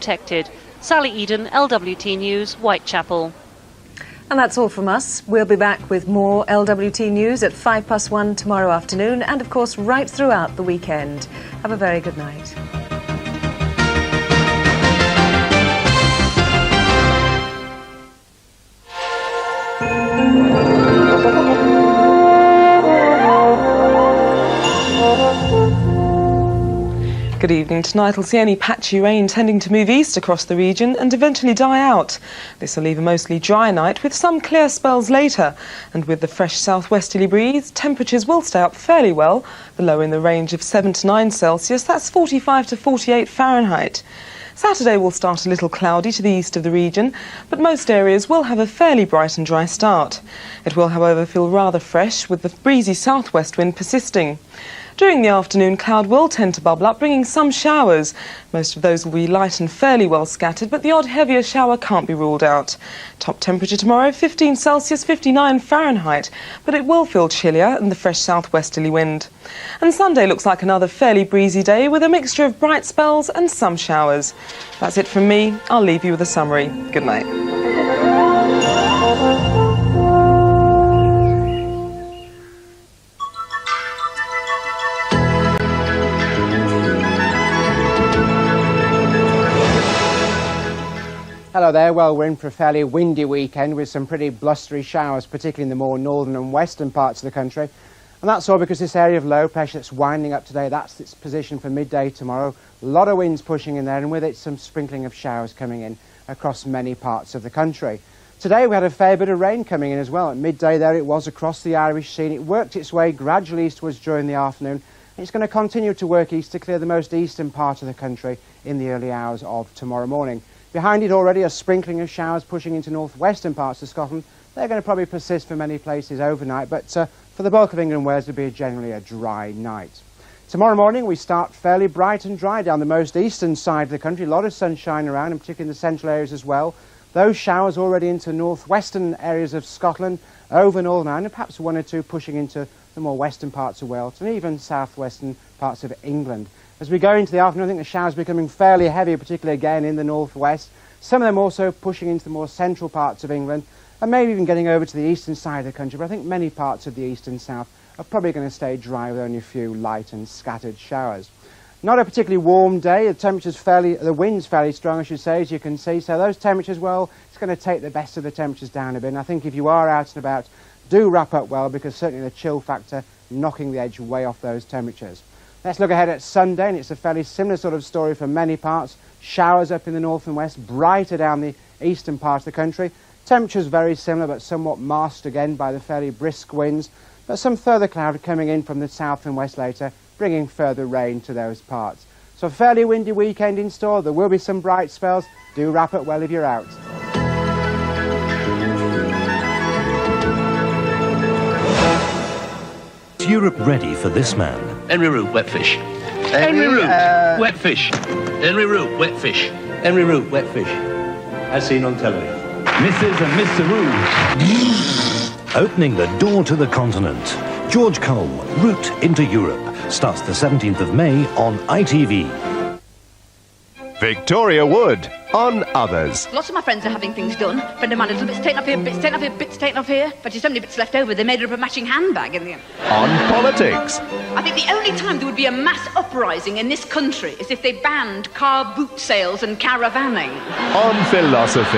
protected. Sally Eden, LWT News, Whitechapel. And that's all from us. We'll be back with more LWT News at 1:05 tomorrow afternoon and, of course, right throughout the weekend. Have a very good night. Good evening. Tonight we'll see any patchy rain tending to move east across the region and eventually die out. This will leave a mostly dry night with some clear spells later. And with the fresh southwesterly breeze, temperatures will stay up fairly well. The low in the range of 7 to 9 Celsius, that's 45 to 48 Fahrenheit. Saturday will start a little cloudy to the east of the region, but most areas will have a fairly bright and dry start. It will, however, feel rather fresh with the breezy southwest wind persisting. During the afternoon, cloud will tend to bubble up, bringing some showers. Most of those will be light and fairly well scattered, but the odd heavier shower can't be ruled out. Top temperature tomorrow, 15 Celsius, 59 Fahrenheit, but it will feel chillier in the fresh southwesterly wind. And Sunday looks like another fairly breezy day with a mixture of bright spells and some showers. That's it from me. I'll leave you with a summary. Good night. Hello there. Well, we're in for a fairly windy weekend with some pretty blustery showers, particularly in the more northern and western parts of the country. And that's all because this area of low pressure that's winding up today, that's its position for midday tomorrow. A lot of winds pushing in there, and with it some sprinkling of showers coming in across many parts of the country. Today we had a fair bit of rain coming in as well. At midday there it was across the Irish Sea. It worked its way gradually eastwards during the afternoon. It's going to continue to work east to clear the most eastern part of the country in the early hours of tomorrow morning. Behind it already a sprinkling of showers pushing into northwestern parts of Scotland. They're going to probably persist for many places overnight, but for the bulk of England and Wales, it'll be generally a dry night. Tomorrow morning we start fairly bright and dry down the most eastern side of the country. A lot of sunshine around, and particularly in the central areas as well. Those showers already into northwestern areas of Scotland, over Northern Ireland, and perhaps one or two pushing into the more western parts of Wales and even southwestern parts of England. As we go into the afternoon, I think the showers are becoming fairly heavy, particularly again in the northwest. Some of them also pushing into the more central parts of England and maybe even getting over to the eastern side of the country. But I think many parts of the east and south are probably going to stay dry with only a few light and scattered showers. Not a particularly warm day. The wind's fairly strong, I should say, as you can see. So those temperatures, well, it's going to take the best of the temperatures down a bit. And I think if you are out and about, do wrap up well, because certainly the chill factor knocking the edge way off those temperatures. Let's look ahead at Sunday, and it's a fairly similar sort of story for many parts. Showers up in the north and west, brighter down the eastern part of the country. Temperatures very similar, but somewhat masked again by the fairly brisk winds. But some further cloud coming in from the south and west later, bringing further rain to those parts. So a fairly windy weekend in store. There will be some bright spells. Do wrap up well if you're out. Is Europe ready for this man? Henry Root, wet fish. Henry Root, wet fish. Henry Root, wet fish. Henry Root, wet fish. As seen on television. Mrs. and Mr. Root. Opening the door to the continent. George Cole, Route into Europe, starts the 17th of May on ITV. Victoria Wood on Others. Lots of my friends are having things done. A friend of mine, a little bits taken off here, bits taken off here, bits taken off here. But there's so many bits left over, they made her up a matching handbag in the end. On Politics. I think the only time there would be a mass uprising in this country is if they banned car boot sales and caravanning. On Philosophy.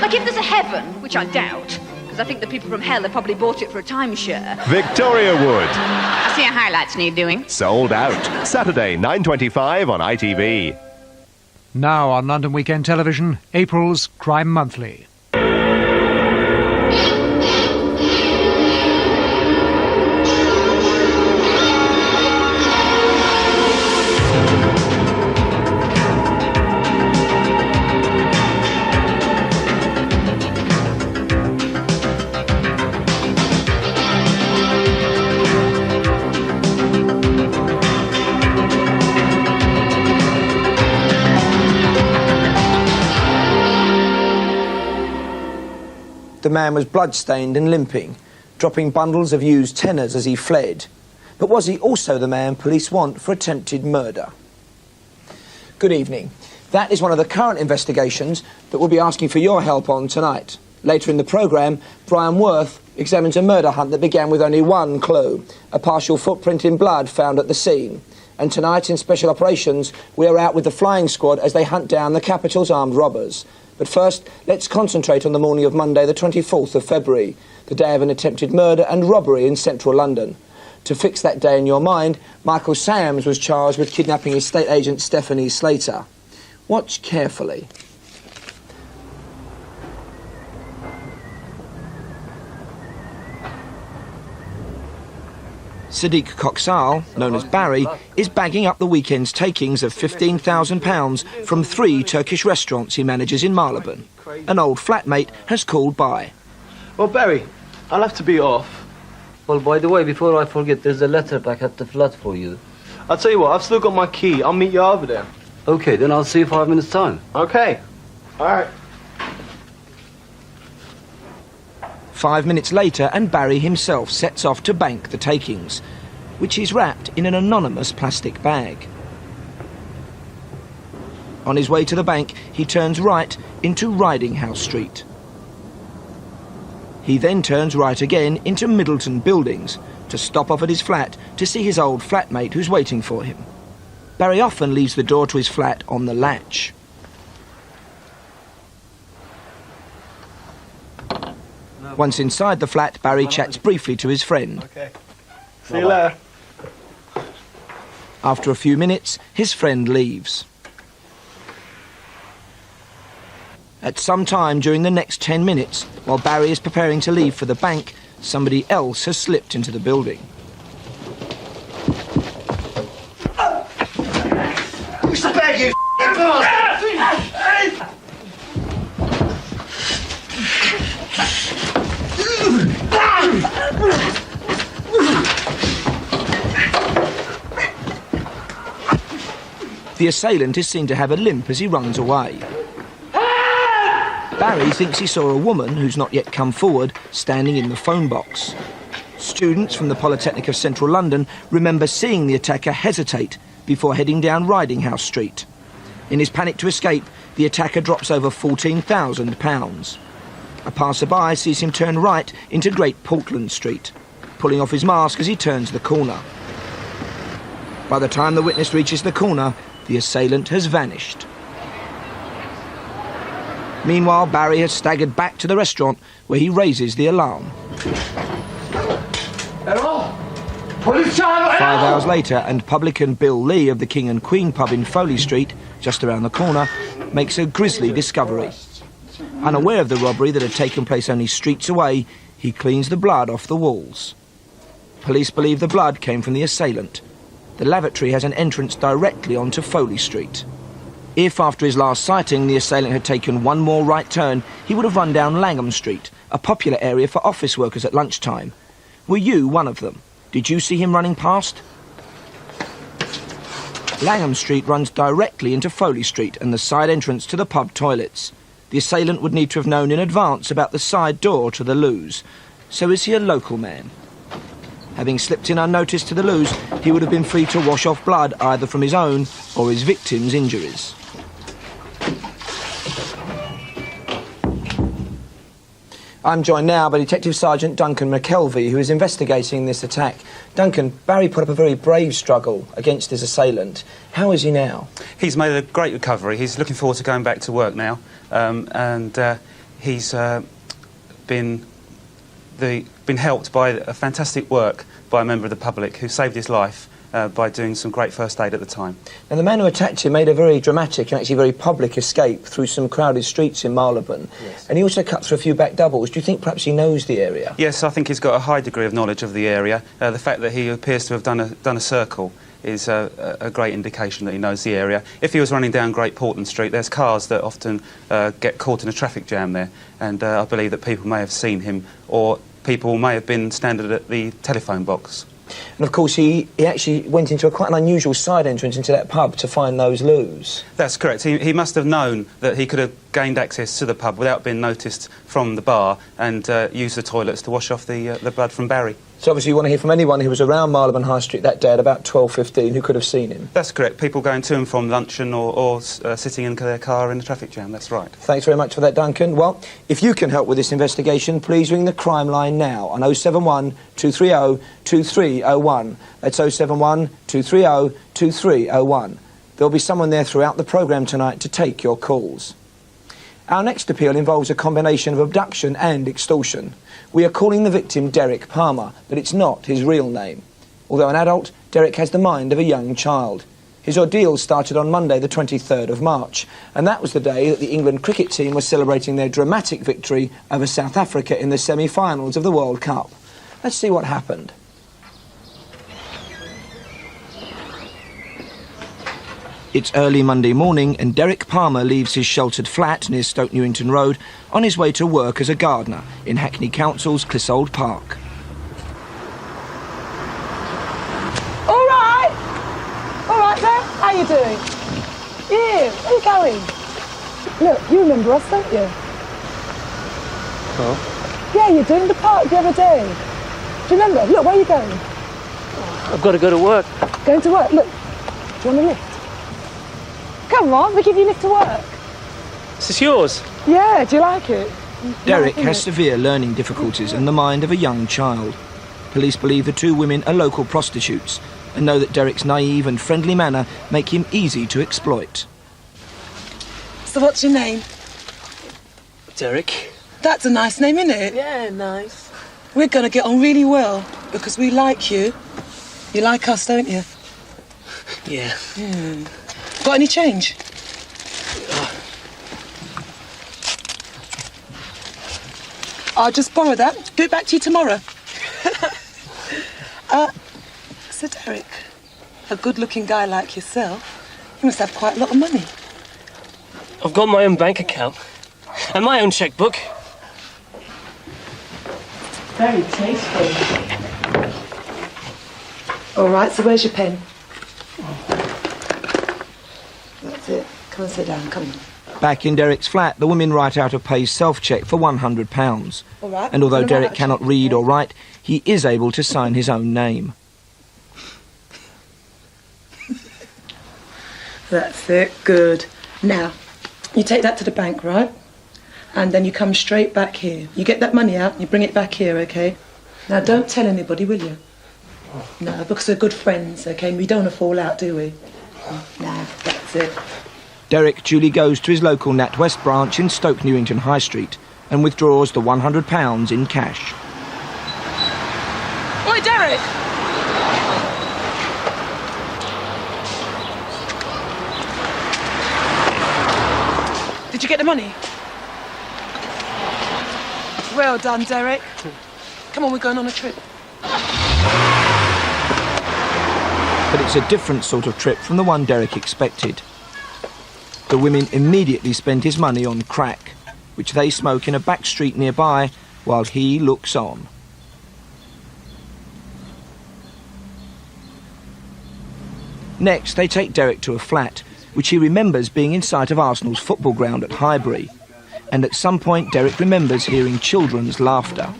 Like if there's a heaven, which I doubt, because I think the people from hell have probably bought it for a timeshare. Victoria Wood. I see your highlights need doing. Sold out. Saturday, 9:25 on ITV. Now on London Weekend Television, April's Crime Monthly. The man was blood-stained and limping, dropping bundles of used tenors as he fled. But was he also the man police want for attempted murder? Good evening. That is one of the current investigations that we'll be asking for your help on tonight. Later in the programme, Brian Worth examines a murder hunt that began with only one clue, a partial footprint in blood found at the scene. And tonight in Special Operations, we are out with the flying squad as they hunt down the capital's armed robbers. But first, let's concentrate on the morning of Monday, the 24th of February, the day of an attempted murder and robbery in central London. To fix that day in your mind, Michael Sams was charged with kidnapping estate agent Stephanie Slater. Watch carefully. Sadiq Koksal, known as Barry, is bagging up the weekend's takings of £15,000 from 3 Turkish restaurants he manages in Marylebone. An old flatmate has called by. Well, Barry, I'll have to be off. Well, by the way, before I forget, there's a letter back at the flat for you. I'll tell you what, I've still got my key. I'll meet you over there. OK, then I'll see you 5 minutes' time. OK. All right. 5 minutes later, and Barry himself sets off to bank the takings, which he's wrapped in an anonymous plastic bag. On his way to the bank, he turns right into Riding House Street. He then turns right again into Middleton Buildings to stop off at his flat to see his old flatmate who's waiting for him. Barry often leaves the door to his flat on the latch. Once inside the flat, Barry chats briefly to his friend. Okay. See you later. After a few minutes, his friend leaves. At some time during the next 10 minutes, while Barry is preparing to leave for the bank, somebody else has slipped into the building. Push the bag, you bastard! The assailant is seen to have a limp as he runs away. Barry thinks he saw a woman, who's not yet come forward, standing in the phone box. Students from the Polytechnic of Central London remember seeing the attacker hesitate before heading down Riding House Street. In his panic to escape, the attacker drops over £14,000. A passerby sees him turn right into Great Portland Street, pulling off his mask as he turns the corner. By the time the witness reaches the corner, the assailant has vanished. Meanwhile, Barry has staggered back to the restaurant where he raises the alarm. 5 hours later, and publican Bill Lee of the King and Queen pub in Foley Street, just around the corner, makes a grisly discovery. Unaware of the robbery that had taken place only streets away, he cleans the blood off the walls. Police believe the blood came from the assailant. The lavatory has an entrance directly onto Foley Street. If, after his last sighting, the assailant had taken one more right turn, he would have run down Langham Street, a popular area for office workers at lunchtime. Were you one of them? Did you see him running past? Langham Street runs directly into Foley Street and the side entrance to the pub toilets. The assailant would need to have known in advance about the side door to the loos. So is he a local man? Having slipped in unnoticed to the loos, he would have been free to wash off blood either from his own or his victim's injuries. I'm joined now by Detective Sergeant Duncan McKelvey, who is investigating this attack. Duncan, Barry put up a very brave struggle against his assailant. How is he now? He's made a great recovery. He's looking forward to going back to work now, and he's been helped by a fantastic work by a member of the public who saved his life by doing some great first aid at the time. Now, the man who attacked him made a very dramatic and actually very public escape through some crowded streets in Marylebone. Yes. And he also cut through a few back doubles. Do you think perhaps he knows the area? Yes, I think he's got a high degree of knowledge of the area. The fact that he appears to have done a circle is a great indication that he knows the area. If he was running down Great Portland Street, there's cars that often get caught in a traffic jam there, and I believe that people may have seen him, or people may have been standing at the telephone box. And of course he actually went into quite an unusual side entrance into that pub to find those loos. That's correct. He must have known that he could have gained access to the pub without being noticed from the bar and used the toilets to wash off the blood from Barry. So obviously you want to hear from anyone who was around Marylebone High Street that day at about 12:15 who could have seen him. That's correct. People going to and from luncheon or sitting in their car in the traffic jam, that's right. Thanks very much for that, Duncan. Well, if you can help with this investigation, please ring the crime line now on 071 230 2301. That's 071 230 2301. There'll be someone there throughout the programme tonight to take your calls. Our next appeal involves a combination of abduction and extortion. We are calling the victim Derek Palmer, but it's not his real name. Although an adult, Derek has the mind of a young child. His ordeal started on Monday the 23rd of March, and that was the day that the England cricket team was celebrating their dramatic victory over South Africa in the semi-finals of the World Cup. Let's see what happened. It's early Monday morning and Derek Palmer leaves his sheltered flat near Stoke Newington Road on his way to work as a gardener in Hackney Council's Clissold Park. All right there, how you doing? Yeah, where you going? Look, you remember us, don't you? Oh? Yeah, you do in the park the other day. Do you remember? Look, where are you going? I've got to go to work. Going to work? Look, do you want a lift? Come on, we'll give you a lift to work. Is this yours? Yeah, do you like it? Derek has severe learning difficulties and the mind of a young child. Police believe the two women are local prostitutes and know that Derek's naive and friendly manner make him easy to exploit. So what's your name? Derek. That's a nice name, isn't it? Yeah, nice. We're going to get on really well because we like you. You like us, don't you? Yeah. Got any change? I'll just borrow that. Do it back to you tomorrow. So Derek, a good-looking guy like yourself, you must have quite a lot of money. I've got my own bank account and my own checkbook. Very tasteful. All right, so where's your pen? That's it. Come and sit down, come on. Back in Derek's flat, the women write out a pay self-cheque for £100. All right. And although What about Derek that cannot cheque? read or write, he is able to sign his own name. That's it, good. Now, you take that to the bank, right? And then you come straight back here. You get that money out, you bring it back here, okay? Now, don't tell anybody, will you? No, because we're good friends, okay? We don't want to fall out, do we? No, that's it. Derek duly goes to his local NatWest branch in Stoke Newington High Street and withdraws the £100 in cash. Oi, Derek! Did you get the money? Well done, Derek. Come on, we're going on a trip. But it's a different sort of trip from the one Derek expected. The women immediately spend his money on crack, which they smoke in a back street nearby while he looks on. Next, they take Derek to a flat, which he remembers being in sight of Arsenal's football ground at Highbury. And at some point, Derek remembers hearing children's laughter.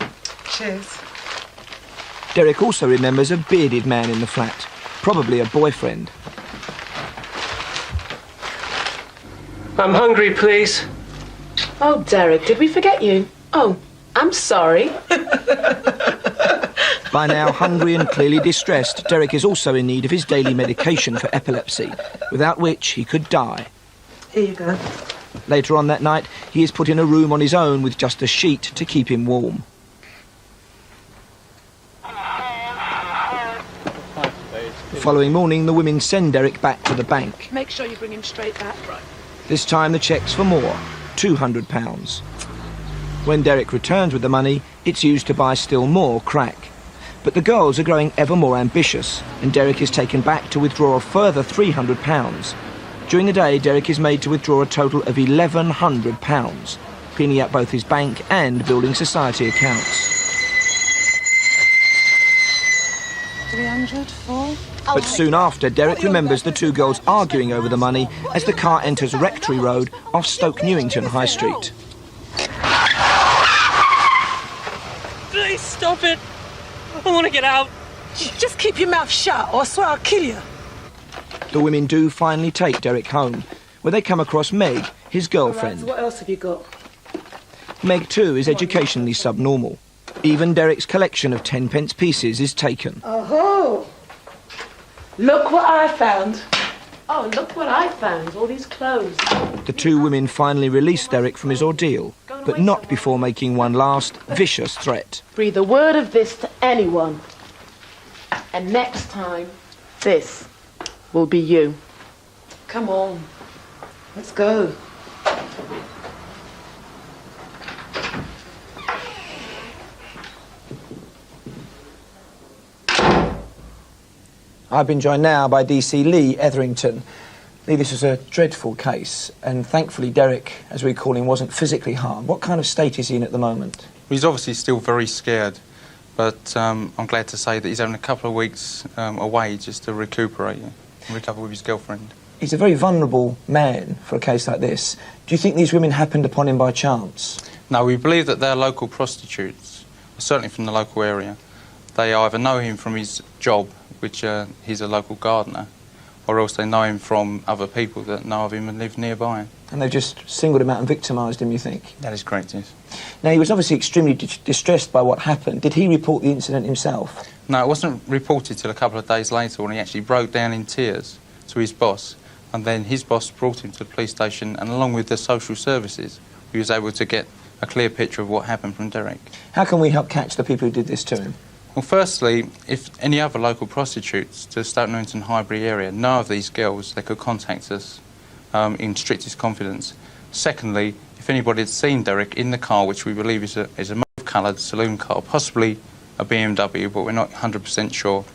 Cheers. Derek also remembers a bearded man in the flat, probably a boyfriend. I'm hungry, please. Oh, Derek, did we forget you? Oh, I'm sorry. By now, hungry and clearly distressed, Derek is also in need of his daily medication for epilepsy, without which he could die. Here you go. Later on that night, he is put in a room on his own with just a sheet to keep him warm. The following morning, the women send Derek back to the bank. Make sure you bring him straight back. Right. This time the cheque's for more, £200. When Derek returns with the money, it's used to buy still more crack. But the girls are growing ever more ambitious, and Derek is taken back to withdraw a further £300. During the day, Derek is made to withdraw a total of £1,100, cleaning out both his bank and building society accounts. 300, 4. But soon after, Derek remembers the two girls arguing over the money as the car enters Rectory Road off Stoke Newington High Street. Please stop it. I want to get out. Just keep your mouth shut, or I swear I'll kill you. The women do finally take Derek home, where they come across Meg, his girlfriend. Right, so what else have you got? Meg, too, is educationally subnormal. Even Derek's collection of 10-pence pieces is taken. Oh, look what I found. Oh, look what I found, all these clothes. The two women finally release Derek from his ordeal, but not before making one last vicious threat. Breathe a word of this to anyone. And next time, this will be you. Come on, let's go. I've been joined now by DC Lee Etherington. Lee, this was a dreadful case, and thankfully Derek, as we call him, wasn't physically harmed. What kind of state is he in at the moment? He's obviously still very scared, but I'm glad to say that he's having a couple of weeks away just to recuperate and recover with his girlfriend. He's a very vulnerable man for a case like this. Do you think these women happened upon him by chance? No, we believe that they're local prostitutes, certainly from the local area. They either know him from his job, which he's a local gardener, or else they know him from other people that know of him and live nearby. And they've just singled him out and victimised him, you think? That is correct, yes. Now, he was obviously extremely distressed by what happened. Did he report the incident himself? No, it wasn't reported till a couple of days later when he actually broke down in tears to his boss, and then his boss brought him to the police station, and along with the social services, he was able to get a clear picture of what happened from Derek. How can we help catch the people who did this to him? Well, firstly, if any other local prostitutes to Stoke Newington Highbury area know of these girls, they could contact us in strictest confidence. Secondly, if anybody had seen Derek in the car, which we believe is a mauve-coloured saloon car, possibly a BMW, but we're not 100% sure.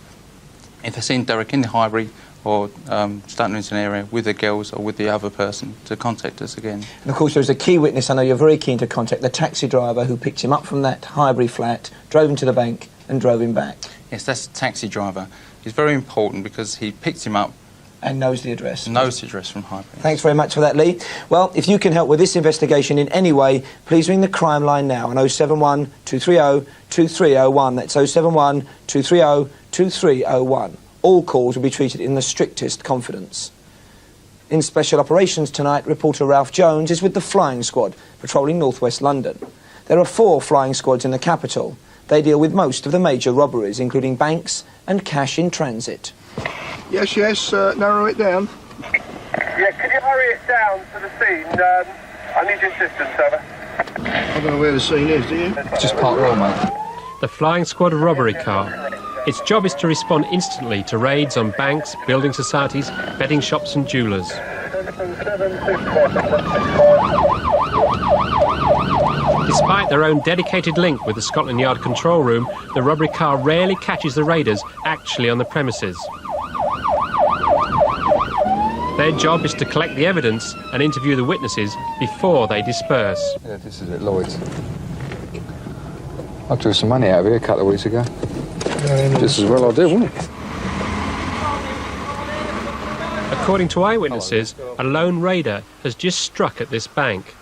If they've seen Derek in the Highbury or Stoke Newington area with the girls or with the other person, to contact us again. And of course, there's a key witness I know you're very keen to contact, the taxi driver who picked him up from that Highbury flat, drove him to the bank and drove him back. Yes, that's the taxi driver. He's very important because he picked him up and knows the address. Knows the address from Highbury. Thanks very much for that, Lee. Well, if you can help with this investigation in any way, please ring the crime line now on 071 230 2301. That's 071 230 2301. All calls will be treated in the strictest confidence. In Special Operations tonight, reporter Ralph Jones is with the Flying Squad, patrolling northwest London. There are 4 flying squads in the capital. They deal with most of the major robberies, including banks and cash in transit. Yes, narrow it down. Yeah, could you hurry it down to the scene? I need your assistance, over. I don't know where the scene is, do you? Just Park Row, mate. The Flying Squad robbery car. Its job is to respond instantly to raids on banks, building societies, betting shops and jewellers. Despite their own dedicated link with the Scotland Yard control room, the robbery car rarely catches the raiders actually on the premises. Their job is to collect the evidence and interview the witnesses before they disperse. Yeah, this is at Lloyd's. I drew some money out of here a couple of weeks ago. Just as well I do, wouldn't it? According to eyewitnesses, a lone raider has just struck at this bank.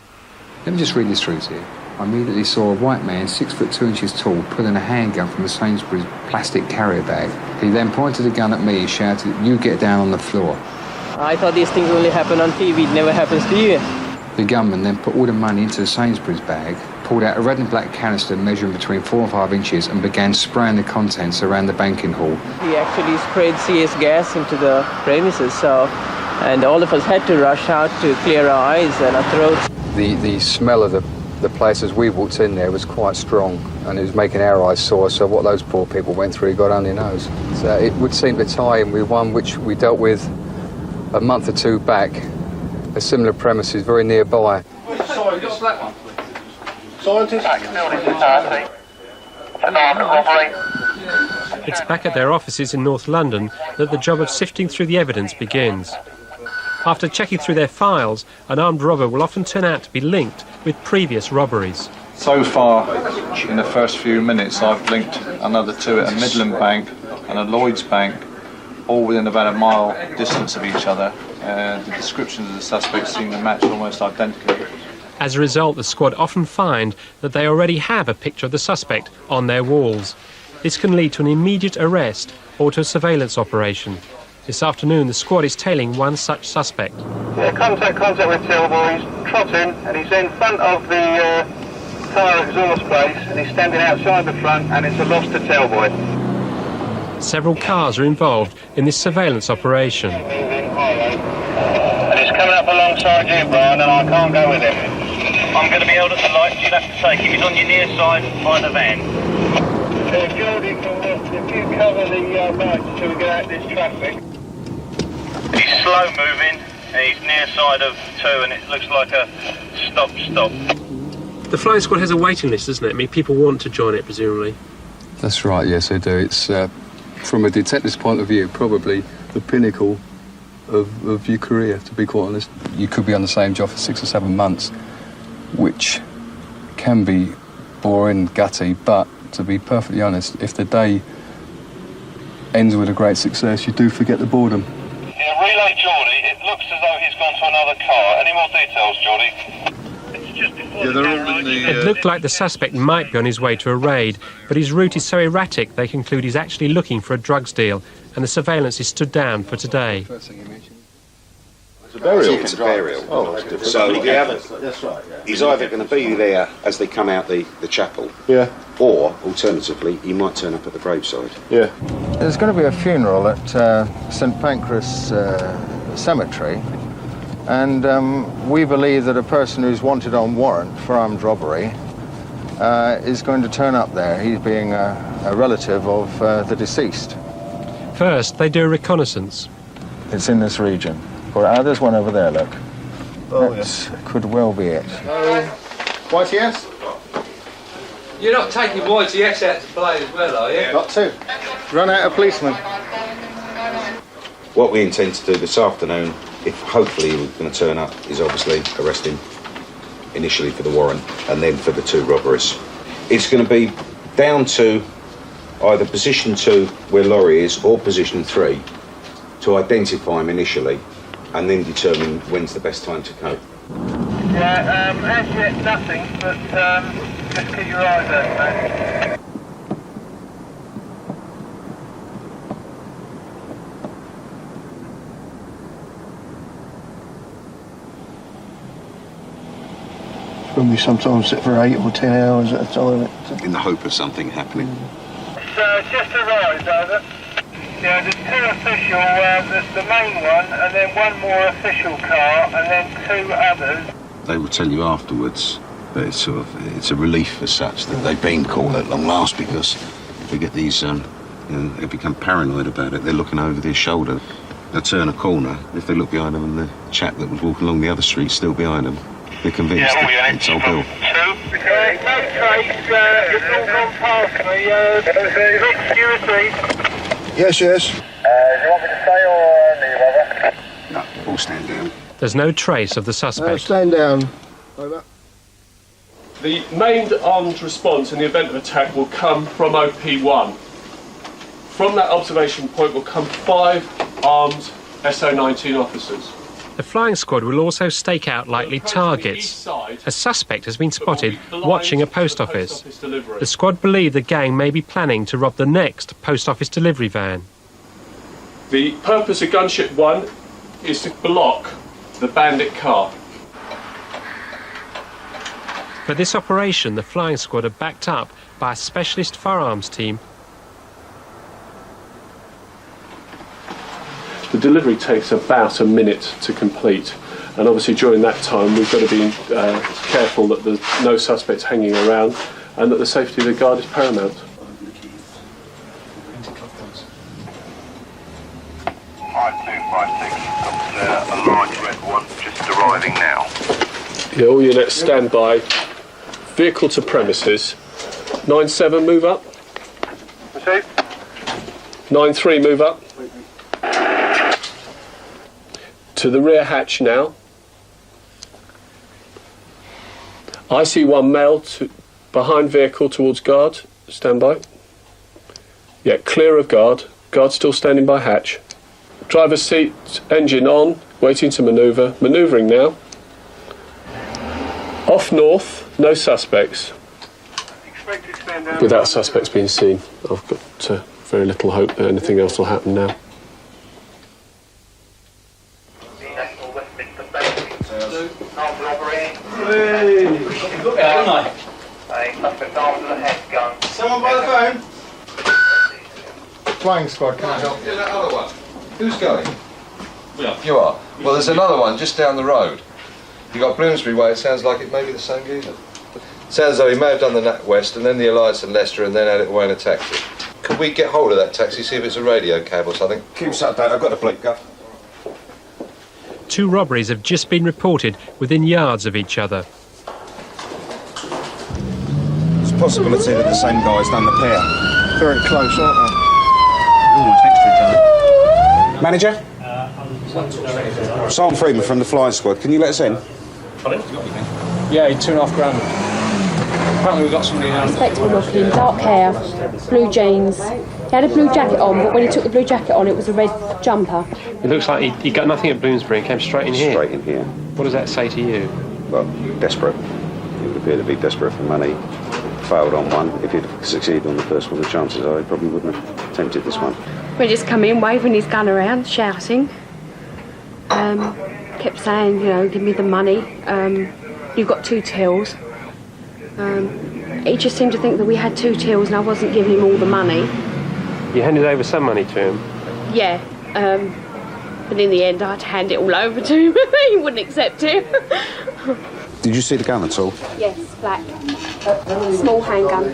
Let me just read this through to you. I immediately saw a white man, 6 foot 2 inches tall, pulling a handgun from a Sainsbury's plastic carrier bag. He then pointed a gun at me and shouted, "You get down on the floor." I thought these things only happen on TV, it never happens to you. The gunman then put all the money into the Sainsbury's bag, pulled out a red and black canister measuring between 4 and 5 inches and began spraying the contents around the banking hall. He actually sprayed CS gas into the premises, and all of us had to rush out to clear our eyes and our throats. The smell of the place as we walked in there was quite strong, and it was making our eyes sore, so what those poor people went through, God only knows. So it would seem to tie in with one which we dealt with a month or 2 back, a similar premises very nearby. Sorry, just that one, please. Scientist? Building society. An armed robbery. It's back at their offices in North London that the job of sifting through the evidence begins. After checking through their files, an armed robber will often turn out to be linked with previous robberies. So far, in the first few minutes, I've linked another 2 at a Midland Bank and a Lloyd's Bank, all within about a mile distance of each other. The descriptions of the suspects seem to match almost identically. As a result, the squad often find that they already have a picture of the suspect on their walls. this can lead to an immediate arrest or to a surveillance operation. This afternoon, the squad is tailing one such suspect. Yeah, contact with Tilbury. He's trotting and he's in front of the tyre exhaust place and he's standing outside the front and it's a loss to Tilbury. Several cars are involved in this surveillance operation. And he's coming up alongside you, Brian, and I can't go with him. I'm going to be held at the lights, you'll have to take him. He's on your near side by the van. Geordie, if you cover the lights till we get out this traffic. He's slow moving, and he's near side of 2, and it looks like a stop. The flying squad has a waiting list, doesn't it? I mean, people want to join it, presumably. That's right, yes, they do. It's, from a detective's point of view, probably the pinnacle of your career, to be quite honest. You could be on the same job for 6 or 7 months, which can be boring, gutty, but to be perfectly honest, if the day ends with a great success, you do forget the boredom. Yeah, relay Geordie, it looks as though he's gone to another car. Any more details, Geordie? It's just before It looked like the suspect might be on his way to a raid, but his route is so erratic they conclude he's actually looking for a drugs deal, and the surveillance is stood down for today. It's a burial. It's a burial. Oh, so that's right. Yeah. He's either going to be there as they come out the chapel, or alternatively, he might turn up at the graveside. Yeah. There's going to be a funeral at St Pancras Cemetery, and we believe that a person who's wanted on warrant for armed robbery is going to turn up there. He's being a relative of the deceased. First, they do a reconnaissance. It's in this region. There's one over there, look. Oh, that could well be it. YTS? You're not taking YTS out to play as well, are you? Not to. Run out of policemen. What we intend to do this afternoon, if hopefully we're going to turn up, is obviously arrest him initially for the warrant and then for the 2 robberies. It's going to be down to either position 2 where Laurie is or position 3 to identify him initially and then determine when's the best time to cope. Yeah, as yet nothing, but just keep your eyes open, mate. When we sometimes sit for 8 or 10 hours at a time. In the hope of something happening. It's just arrived, over. Yeah, there's 2 official, there's the main one, and then 1 more official car, and then 2 others. They will tell you afterwards that it's a relief as such that they've been caught at long last, because they get these, they become paranoid about it. They're looking over their shoulder. They turn a corner, if they look behind them and the chap that was walking along the other street still behind them, they're convinced that it's old Bill. No trace, it's all gone past me. Security. Yes. Do you want me to stay or leave, over? No, all stand down. There's no trace of the suspect. Stand down. Over. The main armed response in the event of attack will come from OP1. From that observation point will come 5 armed SO-19 officers. The flying squad will also stake out likely targets. A suspect has been spotted watching a post office. The squad believe the gang may be planning to rob the next post office delivery van. The purpose of gunship 1 is to block the bandit car. For this operation, the flying squad are backed up by a specialist firearms team. The delivery takes about a minute to complete, and obviously during that time we've got to be careful that there's no suspects hanging around and that the safety of the guard is paramount. A large red one just arriving now. Yeah, all units stand by. Vehicle to premises. 9-7 move up. Received. 9-3 move up. To the rear hatch now. I see 1 male behind vehicle towards guard. Stand by. Yeah, clear of guard. Guard still standing by hatch. Driver's seat, engine on, waiting to manoeuvre. Manoeuvring now. Off north, no suspects. Without suspects being seen, I've got very little hope that anything else will happen now. Someone by the phone? Flying squad, can I help you? That other one. Who's going? You are? Well, there's another one just down the road. You got Bloomsbury Way, it sounds like it may be the same geezer. Sounds though he may have done the NatWest and then the Alliance and Leicester and then had it away in a taxi. Could we get hold of that taxi, see if it's a radio cab or something? Keep us up, Dad. I've got the bleep gun. 2 robberies have just been reported within yards of each other. There's a possibility that the same guy's done the pair. Very close, aren't they? Almost next to each other. Manager? Sergeant Freeman from the flying squad. Can you let us in? Yeah, £2.5 grand. Apparently we've got somebody now. Respectable looking, dark hair, blue jeans. He had a blue jacket on, but when he took the blue jacket on, it was a red jumper. It looks like he got nothing at Bloomsbury and came straight in here. Straight in here. What does that say to you? Well, desperate. He would appear to be desperate for money. Failed on one. If he'd succeeded on the first one, the chances are he probably wouldn't have attempted this one. We just come in, waving his gun around, shouting. Kept saying, you know, give me the money. You've got 2 tills. He just seemed to think that we had 2 tills and I wasn't giving him all the money. You handed over some money to him? Yeah, but in the end I had to hand it all over to him. He wouldn't accept it. Did you see the gun at all? Yes, black. Small handgun.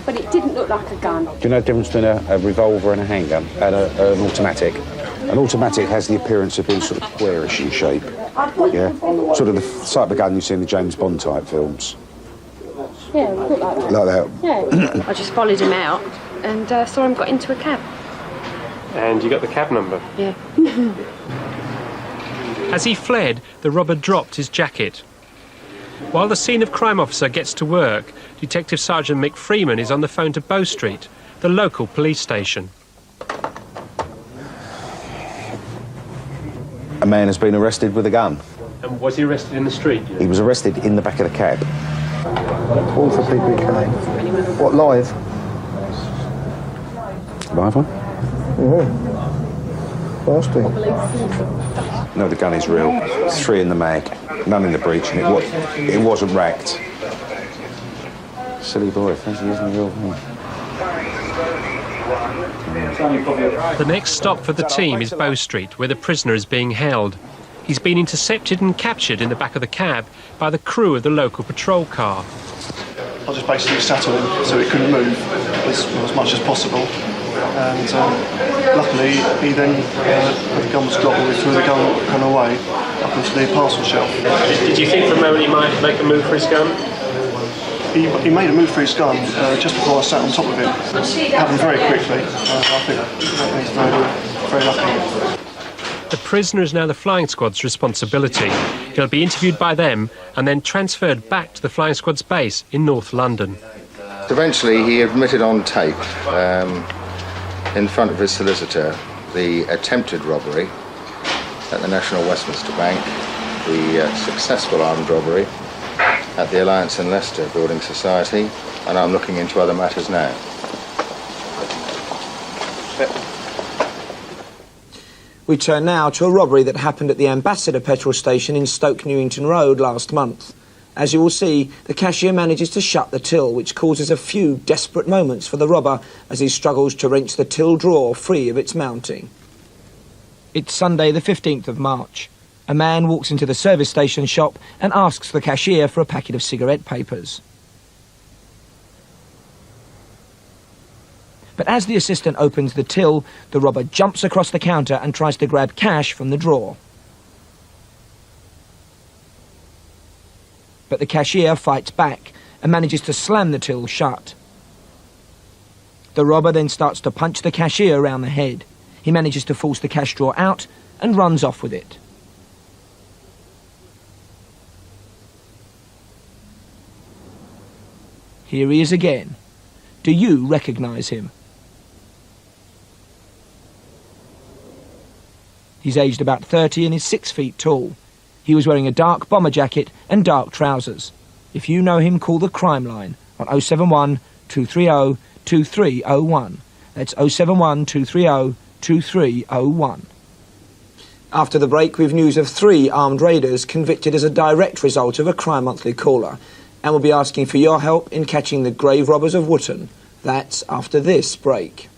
But it didn't look like a gun. Do you know the difference between a revolver and a handgun and an automatic? An automatic has the appearance of being sort of squarish in shape. Yeah? Sort of the type of gun you see in the James Bond type films. Yeah, it looked like that. Like that? Yeah. I just followed him out and saw him got into a cab. And you got the cab number? Yeah. As he fled, the robber dropped his jacket. While the scene of crime officer gets to work, Detective Sergeant Mick Freeman is on the phone to Bow Street, the local police station. A man has been arrested with a gun. And was he arrested in the street? He was arrested in the back of the cab. All for people who came. What, live? Live one? Mm-hmm. Nasty. No, the gun is real. 3 in the mag, none in the breech, and it wasn't racked. Silly boy, fancy using the real thing. The next stop for the team is Bow Street, where the prisoner is being held. He's been intercepted and captured in the back of the cab by the crew of the local patrol car. I just basically sat on him so he couldn't move as much as possible. And luckily, he then, when the gun was dropped, we threw the gun away up into the parcel shelf. Did you think for a moment he might make a move for his gun? He made a move for his gun just before I sat on top of him. It happened very quickly. I think he's very lucky. The prisoner is now the flying squad's responsibility. He'll be interviewed by them and then transferred back to the flying squad's base in North London. Eventually, he admitted on tape, in front of his solicitor, the attempted robbery at the National Westminster Bank, the successful armed robbery at the Alliance and Leicester Building Society, and I'm looking into other matters now. We turn now to a robbery that happened at the Ambassador petrol station in Stoke Newington Road last month. As you will see, the cashier manages to shut the till, which causes a few desperate moments for the robber as he struggles to wrench the till drawer free of its mounting. It's Sunday the 15th of March. A man walks into the service station shop and asks the cashier for a packet of cigarette papers. But as the assistant opens the till, the robber jumps across the counter and tries to grab cash from the drawer. But the cashier fights back and manages to slam the till shut. The robber then starts to punch the cashier around the head. He manages to force the cash drawer out and runs off with it. Here he is again. Do you recognise him? He's aged about 30 and is 6 feet tall. He was wearing a dark bomber jacket and dark trousers. If you know him, call the crime line on 071 230 2301. That's 071 230 2301. After the break, we've news of 3 armed raiders convicted as a direct result of a Crime Monthly caller, and we'll be asking for your help in catching the grave robbers of Wootton. That's after this break.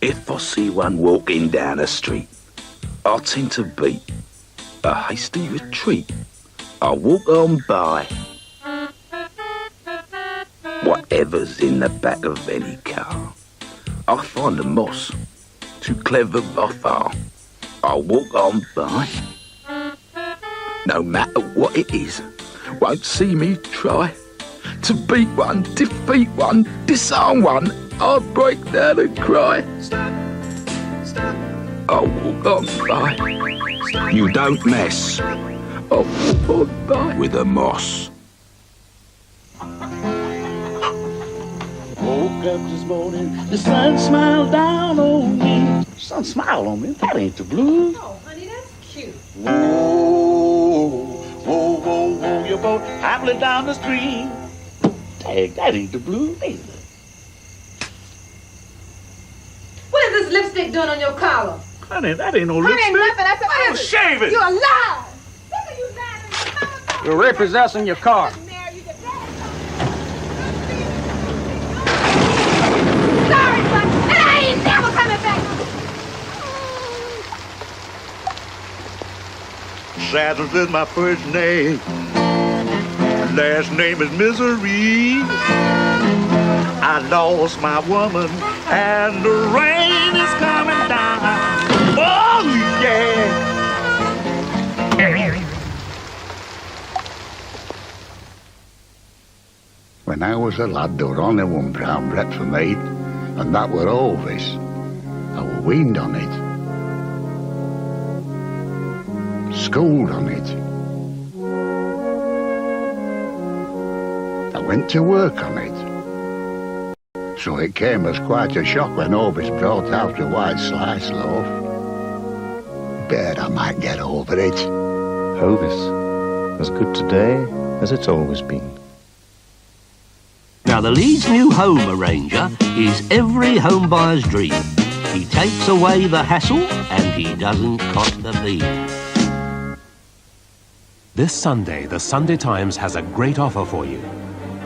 If I see one walking down a street, I tend to beat a hasty retreat. I walk on by. Whatever's in the back of any car, I find the moss too clever by far. I walk on by. No matter what it is, won't see me try to beat one, defeat one, disarm one. I break down and cry. I walk on by. You don't mess. I walk on by with the moss. Woke up this morning, the sun smiled down on me. Sun smiled on me? That ain't the blues. Oh, honey, that's cute. Whoa, whoa, whoa, whoa, your boat paddling down the stream. Dang, that ain't the blues either. What is this lipstick doing on your collar? Honey, that ain't no Honey, lipstick. nothing. I said, what is it? Shave it. You're alive. You're repossessing your car. Sorry, son. And I ain't never coming back. Saddles is my first name. Last name is Misery. I lost my woman and the rain is coming down. Oh, yeah. When I was a lad, there were only one brown bread for me, and that were always. I were weaned on it, schooled on it. I went to work on it. So it came as quite a shock when Ovis brought out a white slice loaf. But I might get over it. Ovis, as good today as it's always been. Now, the Leeds new home arranger is every home buyer's dream. He takes away the hassle and he doesn't cost the bean. This Sunday, the Sunday Times has a great offer for you.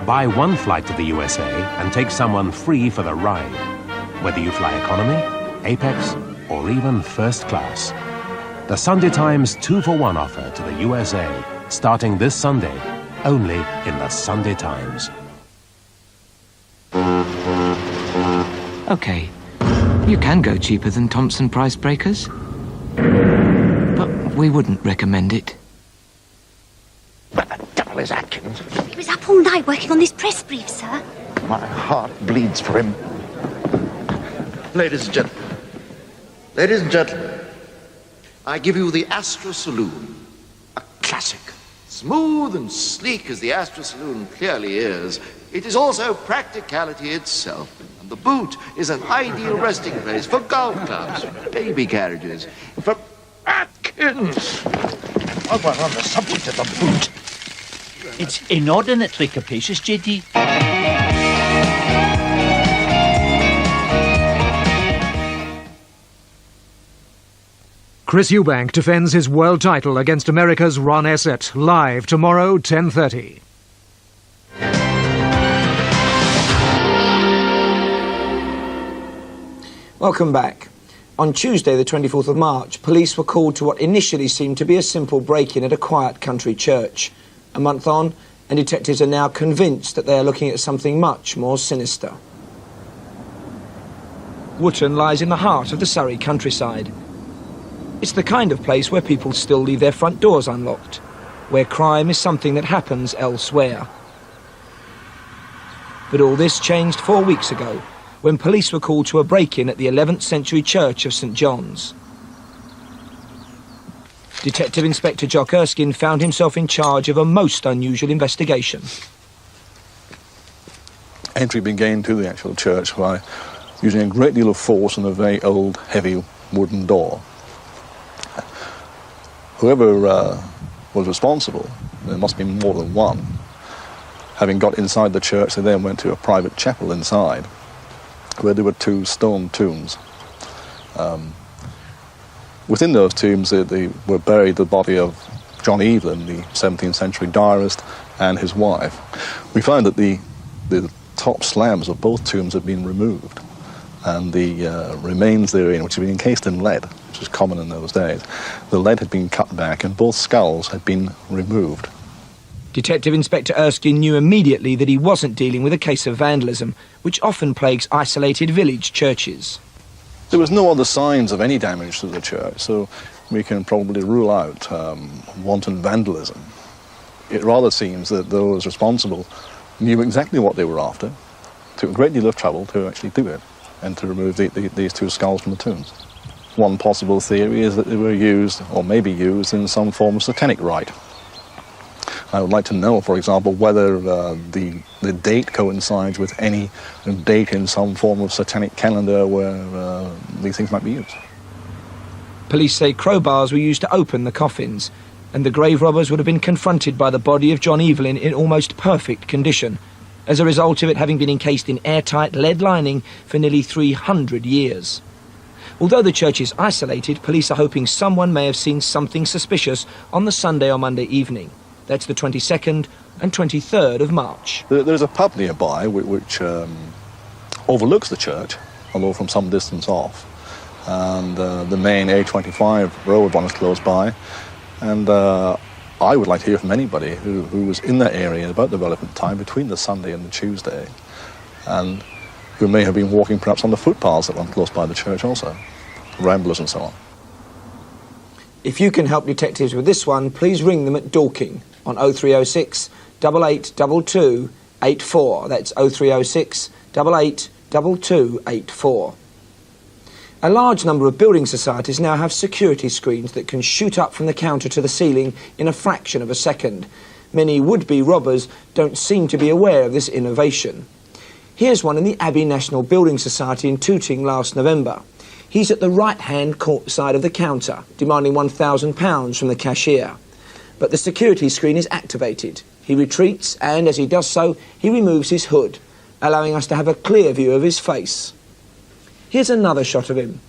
Buy one flight to the USA and take someone free for the ride. Whether you fly economy, Apex, or even first class. The Sunday Times 2-for-1 offer to the USA, starting this Sunday, only in the Sunday Times. OK, you can go cheaper than Thompson Price Breakers, but we wouldn't recommend it. What the devil is Atkins? He was up all night working on this press brief, sir. My heart bleeds for him. Ladies and gentlemen, I give you the Astra Saloon, a classic. Smooth and sleek as the Astra Saloon clearly is, it is also practicality itself. And the boot is an ideal resting place for golf clubs, baby carriages, for Atkins. I went on the subject of the boot. It's inordinately capacious, JD. Chris Eubank defends his world title against America's Ron Essett, live tomorrow, 10:30. Welcome back. On Tuesday, the 24th of March, police were called to what initially seemed to be a simple break-in at a quiet country church. A month on, and detectives are now convinced that they are looking at something much more sinister. Wootton lies in the heart of the Surrey countryside. It's the kind of place where people still leave their front doors unlocked, where crime is something that happens elsewhere. But all this changed 4 weeks ago, when police were called to a break-in at the 11th century church of St John's. Detective Inspector Jock Erskine found himself in charge of a most unusual investigation. Entry been gained to the actual church by using a great deal of force on a very old, heavy wooden door. whoever was responsible, there must be more than one. Having got inside the church, they then went to a private chapel inside, where there were 2 stone tombs. Within those tombs, they were buried the body of John Evelyn, the 17th century diarist, and his wife. We found that the top slabs of both tombs had been removed, and the remains therein, which had been encased in lead, which was common in those days, the lead had been cut back and both skulls had been removed. Detective Inspector Erskine knew immediately that he wasn't dealing with a case of vandalism, which often plagues isolated village churches. There was no other signs of any damage to the church, so we can probably rule out wanton vandalism. It rather seems that those responsible knew exactly what they were after, took a great deal of trouble to actually do it, and to remove these 2 skulls from the tombs. One possible theory is that they were used, or maybe used, in some form of satanic rite. I would like to know, for example, whether the date coincides with any date in some form of satanic calendar where these things might be used. Police say crowbars were used to open the coffins, and the grave robbers would have been confronted by the body of John Evelyn in almost perfect condition, as a result of it having been encased in airtight lead lining for nearly 300 years. Although the church is isolated, police are hoping someone may have seen something suspicious on the Sunday or Monday evening. That's the 22nd and 23rd of March. There's a pub nearby which overlooks the church, although from some distance off. And the main A25 road runs close by. And I would like to hear from anybody who was in that area about the relevant time between the Sunday and the Tuesday, and who may have been walking perhaps on the footpaths that run close by the church also, ramblers and so on. If you can help detectives with this one, please ring them at Dorking on 0306 8822 84. That's 0306 8822 84. A large number of building societies now have security screens that can shoot up from the counter to the ceiling in a fraction of a second. Many would-be robbers don't seem to be aware of this innovation. Here's one in the Abbey National Building Society in Tooting last November. He's at the right-hand side of the counter, demanding £1,000 from the cashier. But the security screen is activated. He retreats, and as he does so, he removes his hood, allowing us to have a clear view of his face. Here's another shot of him.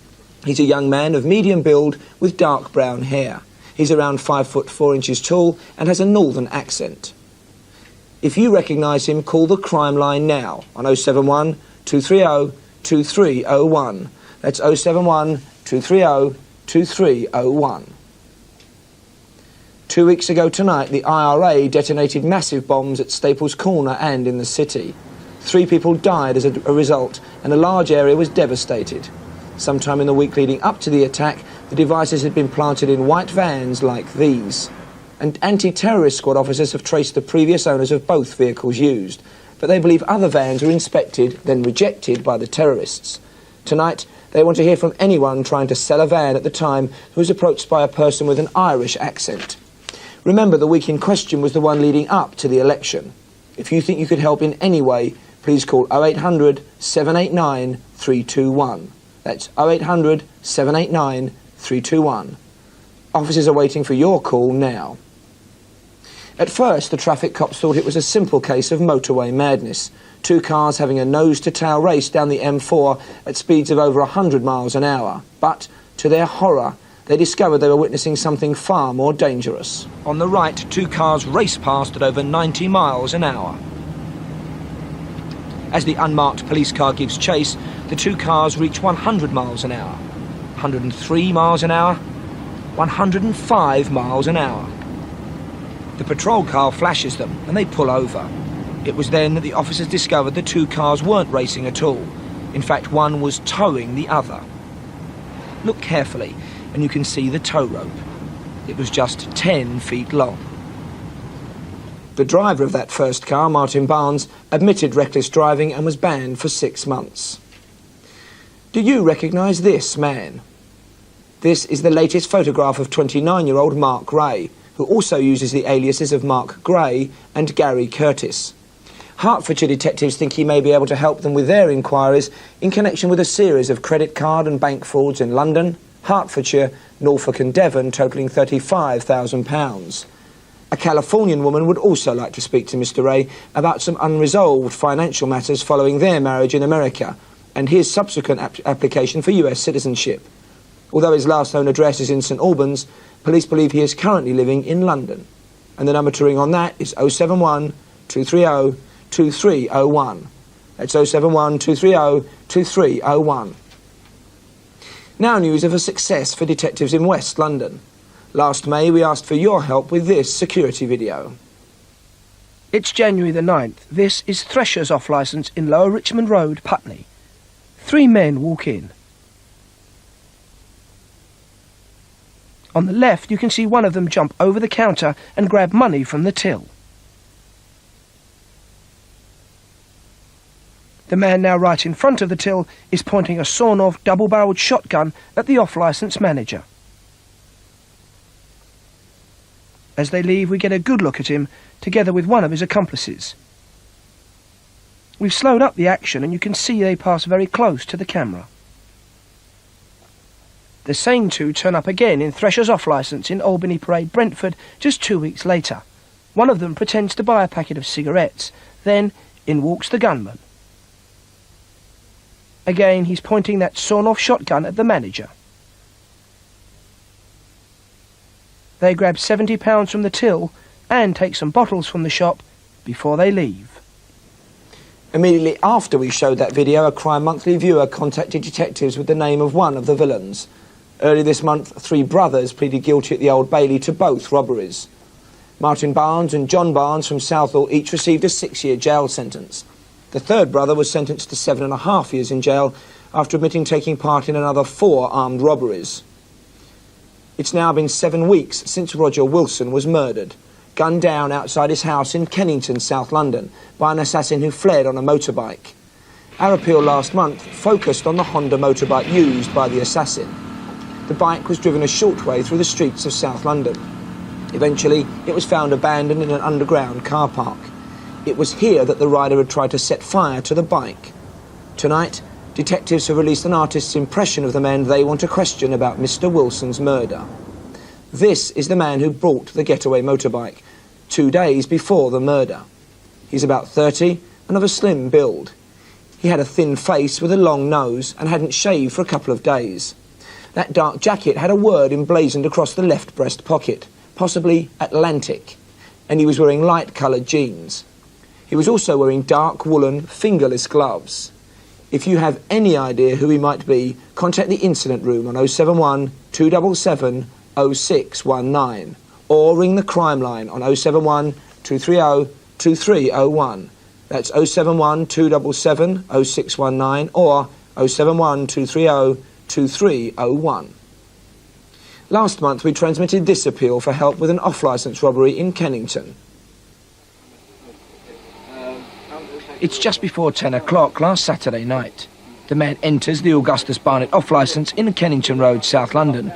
He's a young man of medium build with dark brown hair. He's around 5'4" tall and has a northern accent. If you recognise him, call the crime line now on 071 230 2301. That's 071 230 2301. 2 weeks ago tonight, the IRA detonated massive bombs at Staples Corner and in the city. 3 people died as a result, and a large area was devastated. Sometime in the week leading up to the attack, the devices had been planted in white vans like these. And anti-terrorist squad officers have traced the previous owners of both vehicles used, but they believe other vans were inspected, then rejected by the terrorists. Tonight, they want to hear from anyone trying to sell a van at the time who was approached by a person with an Irish accent. Remember, the week in question was the one leading up to the election. If you think you could help in any way, please call 0800 789 321. That's 0800 789 321. Officers are waiting for your call now. At first, the traffic cops thought it was a simple case of motorway madness. 2 cars having a nose-to-tail race down the M4 at speeds of over 100 miles an hour. But, to their horror, they discovered they were witnessing something far more dangerous. On the right, 2 cars race past at over 90 miles an hour. As the unmarked police car gives chase, the 2 cars reach 100 miles an hour, 103 miles an hour, 105 miles an hour. The patrol car flashes them and they pull over. It was then that the officers discovered the 2 cars weren't racing at all. In fact, one was towing the other. Look carefully and you can see the tow rope. It was just 10 feet long. The driver of that first car, Martin Barnes, admitted reckless driving and was banned for 6 months. Do you recognise this man? This is the latest photograph of 29-year-old Mark Gray, who also uses the aliases of Mark Gray and Gary Curtis. Hertfordshire detectives think he may be able to help them with their inquiries in connection with a series of credit card and bank frauds in London, Hertfordshire, Norfolk and Devon, totalling £35,000. A Californian woman would also like to speak to Mr. Ray about some unresolved financial matters following their marriage in America and his subsequent application for US citizenship. Although his last known address is in St Albans, police believe he is currently living in London. And the number to ring on that is 071 230 2301. That's 071 230 2301. Now news of a success for detectives in West London. Last May we asked for your help with this security video. It's January the 9th. This is Thresher's off licence in Lower Richmond Road, Putney. 3 men walk in. On the left you can see one of them jump over the counter and grab money from the till. The man now right in front of the till is pointing a sawn-off double-barrelled shotgun at the off-licence manager. As they leave, we get a good look at him, together with one of his accomplices. We've slowed up the action and you can see they pass very close to the camera. The same two turn up again in Thresher's off-licence in Albany Parade, Brentford, just 2 weeks later. One of them pretends to buy a packet of cigarettes. Then, in walks the gunman. Again, he's pointing that sawn-off shotgun at the manager. They grab £70 from the till and take some bottles from the shop before they leave. Immediately after we showed that video, a Crime Monthly viewer contacted detectives with the name of one of the villains. Early this month, 3 brothers pleaded guilty at the Old Bailey to both robberies. Martin Barnes and John Barnes from Southall each received a 6-year jail sentence. The third brother was sentenced to 7.5 years in jail after admitting taking part in another 4 armed robberies. It's now been 7 weeks since Roger Wilson was murdered, gunned down outside his house in Kennington, South London, by an assassin who fled on a motorbike. Our appeal last month focused on the Honda motorbike used by the assassin. The bike was driven a short way through the streets of South London. Eventually, it was found abandoned in an underground car park. It was here that the rider had tried to set fire to the bike. Tonight, detectives have released an artist's impression of the man they want to question about Mr. Wilson's murder. This is the man who brought the getaway motorbike 2 days before the murder. He's about 30 and of a slim build. He had a thin face with a long nose and hadn't shaved for a couple of days. That dark jacket had a word emblazoned across the left breast pocket, possibly Atlantic, and he was wearing light-coloured jeans. He was also wearing dark woolen fingerless gloves. If you have any idea who he might be, contact the incident room on 071 277 0619 or ring the crime line on 071 230 2301. That's 071 277 0619 or 071 230 2301. Last month we transmitted this appeal for help with an off-licence robbery in Kennington. It's just before 10 o'clock last Saturday night. The man enters the Augustus Barnett off-licence in Kennington Road, South London.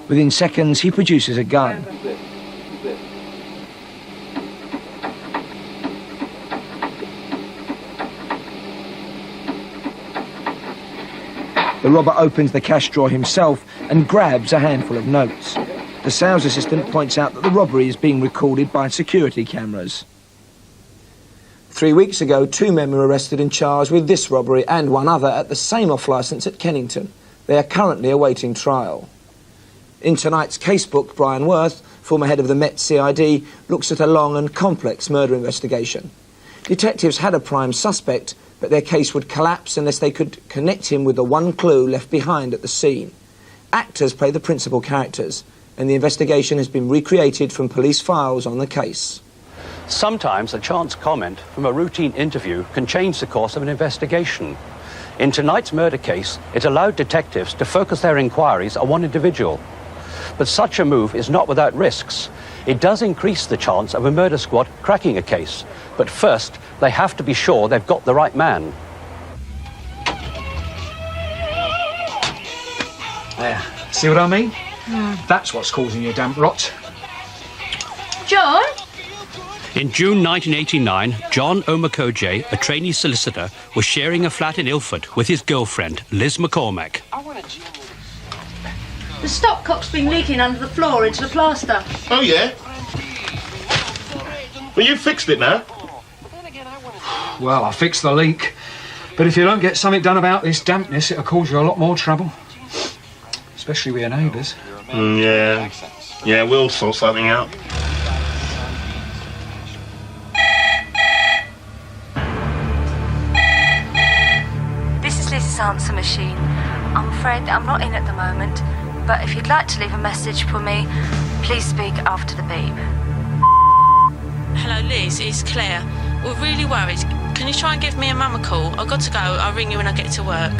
Within seconds he produces a gun. The robber opens the cash drawer himself and grabs a handful of notes. The sales assistant points out that the robbery is being recorded by security cameras. 3 weeks ago, 2 men were arrested and charged with this robbery and one other at the same off-licence at Kennington. They are currently awaiting trial. In tonight's casebook, Brian Worth, former head of the Met CID, looks at a long and complex murder investigation. Detectives had a prime suspect, but their case would collapse unless they could connect him with the one clue left behind at the scene. Actors play the principal characters, and the investigation has been recreated from police files on the case. Sometimes a chance comment from a routine interview can change the course of an investigation. In tonight's murder case, it allowed detectives to focus their inquiries on one individual. But such a move is not without risks. It does increase the chance of a murder squad cracking a case. But first, they have to be sure they've got the right man. There. See what I mean? That's what's causing your damp rot. John? In June 1989, John Omakoje, a trainee solicitor, was sharing a flat in Ilford with his girlfriend, Liz McCormack. The stopcock's been leaking under the floor into the plaster. Oh, yeah? Well, you fixed it now. Well, I fixed the leak. But if you don't get something done about this dampness, it'll cause you a lot more trouble. Especially with your neighbours. Yeah. Yeah, we'll sort something out. This is Liz's answer machine. I'm afraid I'm not in at the moment, but if you'd like to leave a message for me, please speak after the beep. Hello, Liz, it's Claire. We're really worried. Can you try and give me and Mum a call? I've got to go. I'll ring you when I get to work.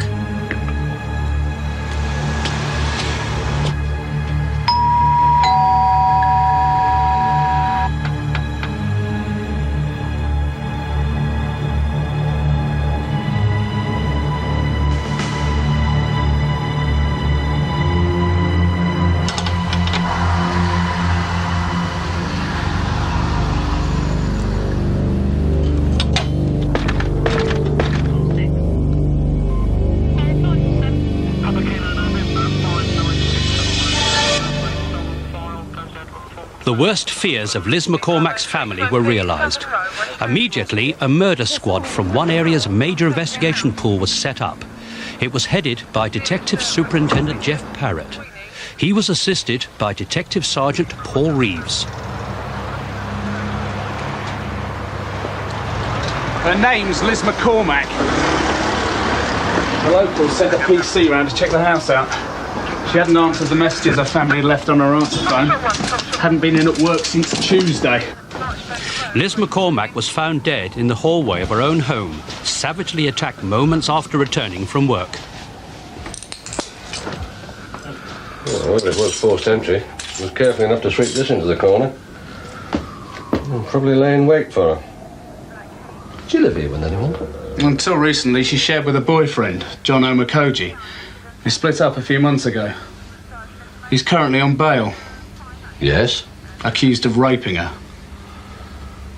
The worst fears of Liz McCormack's family were realised. Immediately, a murder squad from one area's major investigation pool was set up. It was headed by Detective Superintendent Jeff Parrott. He was assisted by Detective Sergeant Paul Reeves. Her name's Liz McCormack. The locals sent a PC round to check the house out. She hadn't answered the messages her family had left on her answer phone. Hadn't been in at work since Tuesday. Liz McCormack was found dead in the hallway of her own home, savagely attacked moments after returning from work. Well, whether it was forced entry, she was careful enough to sweep this into the corner. Probably lay in wait for her. Did she live here with anyone? Until recently, she shared with a boyfriend, John Omakoji. They split up a few months ago. He's currently on bail. Yes? Accused of raping her.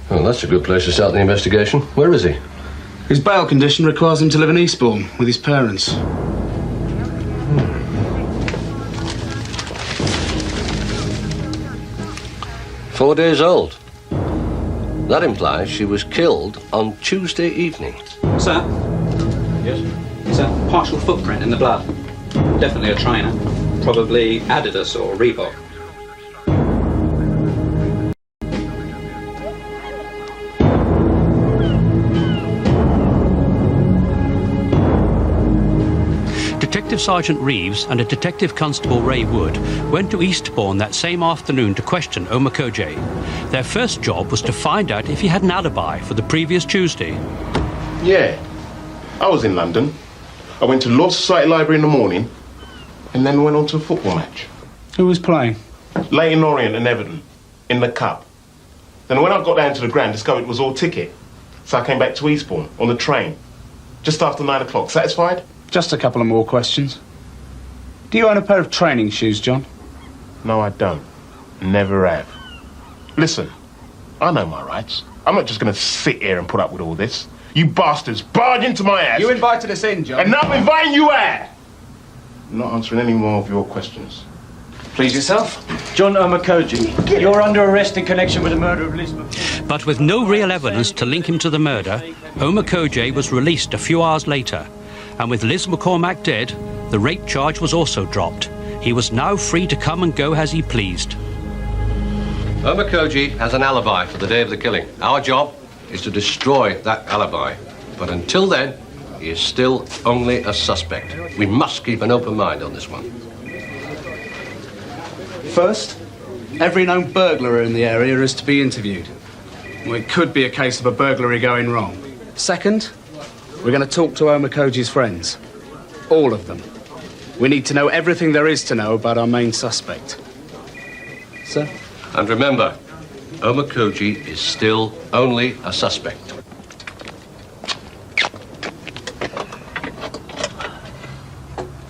Well, that's a good place to start the investigation. Where is he? His bail condition requires him to live in Eastbourne with his parents. 4 days old. That implies she was killed on Tuesday evening. Sir? Yes? Sir, partial footprint in the blood. Definitely a trainer. Probably Adidas or Reebok. Detective Sergeant Reeves and a Detective Constable Ray Wood went to Eastbourne that same afternoon to question Omakoje. Their first job was to find out if he had an alibi for the previous Tuesday. Yeah. I was in London. I went to Law Society Library in the morning and then went on to a football match. Who was playing? Leyton Orient and Everton in the Cup. Then when I got down to the ground, discovered it was all ticket. So I came back to Eastbourne on the train just after 9 o'clock. Satisfied? Just a couple of more questions. Do you own a pair of training shoes, John? No, I don't. Never have. Listen, I know my rights. I'm not just going to sit here and put up with all this. You bastards barge into my house. You invited us in, John. And now I'm inviting you out. I'm not answering any more of your questions. Please yourself. John Omakoji, you're under arrest in connection with the murder of Liz McCormack. But with no real evidence to link him to the murder, Omakoje was released a few hours later. And with Liz McCormack dead, the rape charge was also dropped. He was now free to come and go as he pleased. Omakoji has an alibi for the day of the killing. Our job is to destroy that alibi. But until then, he is still only a suspect. We must keep an open mind on this one. First, every known burglar in the area is to be interviewed. Well, it could be a case of a burglary going wrong. Second, we're going to talk to Omakoji's friends. All of them. We need to know everything there is to know about our main suspect. Sir? And remember, Omakoji is still only a suspect.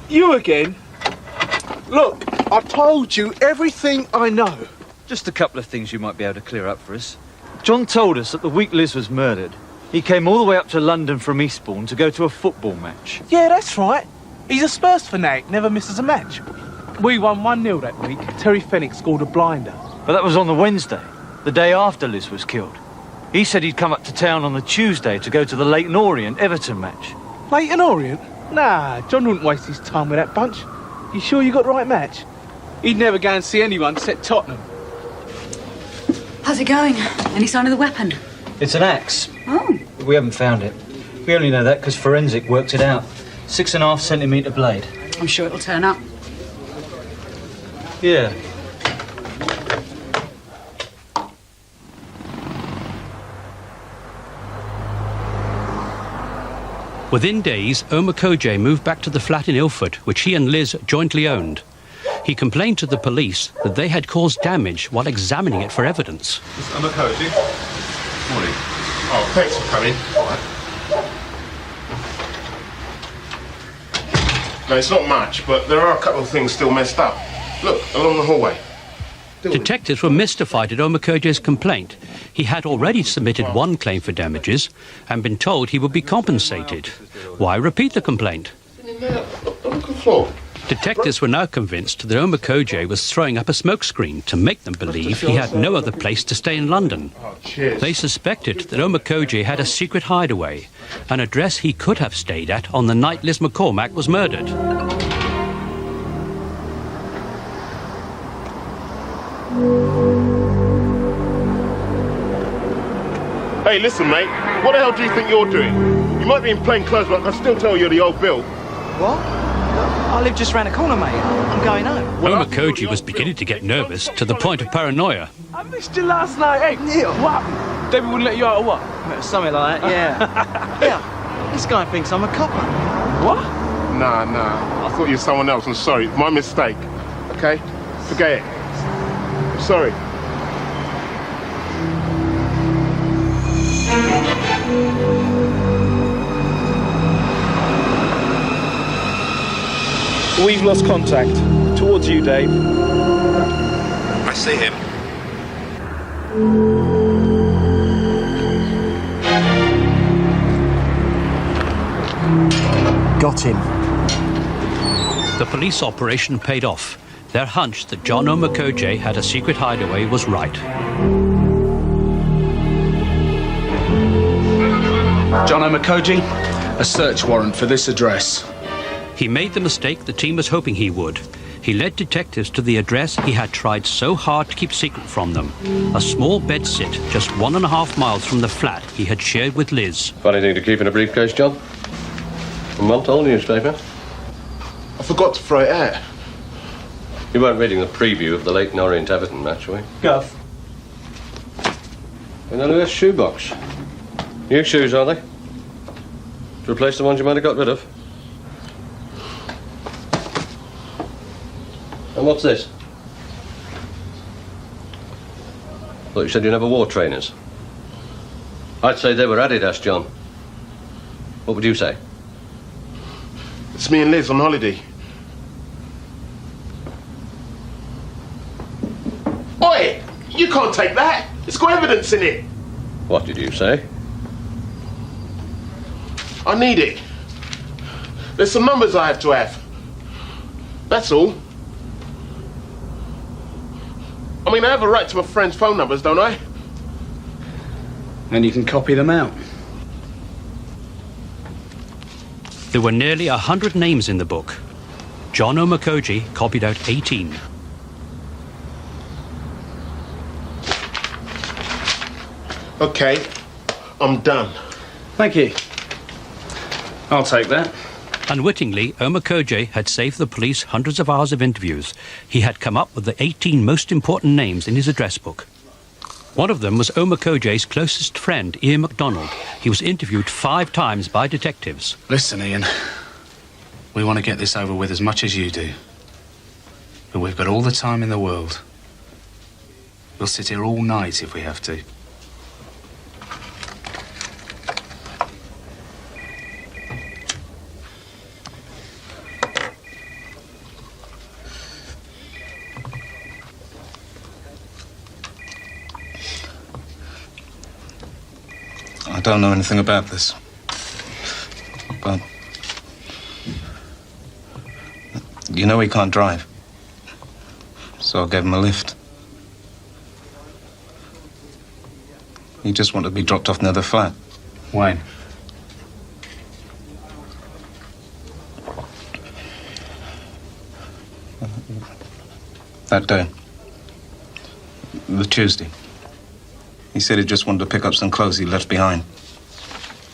You again? Look, I told you everything I know. Just a couple of things you might be able to clear up for us. John told us that the week Liz was murdered, he came all the way up to London from Eastbourne to go to a football match. Yeah, that's right. He's a Spurs fanatic, never misses a match. We won 1-0 that week. Terry Fenwick scored a blinder. But that was on the Wednesday, the day after Liz was killed. He said he'd come up to town on the Tuesday to go to the Leighton Orient Everton match. Leighton Orient? Nah, John wouldn't waste his time with that bunch. You sure you got the right match? He'd never go and see anyone except Tottenham. How's it going? Any sign of the weapon? It's an axe. Oh. We haven't found it. We only know that because forensic worked it out. 6.5 centimetre blade. I'm sure it'll turn up. Yeah. Within days, Omar Kojay moved back to the flat in Ilford, which he and Liz jointly owned. He complained to the police that they had caused damage while examining it for evidence. Mr. Omar Kojay. Morning. Oh, thanks for coming. All right. No, it's not much, but there are a couple of things still messed up. Look, along the hallway. Detectives were mystified at Omar Kojay's complaint. He had already submitted one claim for damages and been told he would be compensated. Why repeat the complaint? Look at the floor. Detectives were now convinced that Omar Kojay was throwing up a smokescreen to make them believe he had no other place to stay in London. They suspected that Omar Kojay had a secret hideaway, an address he could have stayed at on the night Liz McCormack was murdered. Hey, listen, mate. What the hell do you think you're doing? You might be in plain clothes, but I can still tell you're the old Bill. What? I live just round the corner, mate. I'm going home. Omar Kojay was beginning to get nervous to the point of paranoia. I missed you last night. Hey, Neil, what? David wouldn't let you out or what? Something like that, yeah. Yeah, this guy thinks I'm a copper. What? Nah. I thought you were someone else. I'm sorry. My mistake. Okay? Forget it. I'm sorry. We've lost contact. Towards you, Dave. I see him. Got him. The police operation paid off. Their hunch that John Omar Kojay had a secret hideaway was right. John Omar Kojay, a search warrant for this address. He made the mistake the team was hoping he would. He led detectives to the address he had tried so hard to keep secret from them. A small bedsit just 1.5 miles from the flat he had shared with Liz. Funny thing to keep in a briefcase, John. A month-old newspaper. I forgot to throw it out. You weren't reading the preview of the Leighton Orient Everton match, were you? Guff. And then there's a shoebox. New shoes, are they? To replace the ones you might have got rid of. And what's this? Thought you said you never wore trainers. I'd say they were Adidas, John. What would you say? It's me and Liz on holiday. Oi! You can't take that! It's got evidence in it! What did you say? I need it. There's some numbers I have to have. That's all. I mean, I have a right to my friends' phone numbers, don't I? And you can copy them out. There were nearly 100 names in the book. John Omar Kojay copied out 18. Okay, I'm done. Thank you. I'll take that. Unwittingly, Omar Kojay had saved the police hundreds of hours of interviews. He had come up with the 18 most important names in his address book. One of them was Omar Kojay's closest friend, Ian MacDonald. He was interviewed 5 times by detectives. Listen, Ian, we want to get this over with as much as you do. But we've got all the time in the world. We'll sit here all night if we have to. I don't know anything about this. But you know he can't drive. So I gave him a lift. He just wanted to be dropped off near the flat. Wayne. That day. The Tuesday. He said he just wanted to pick up some clothes he left behind.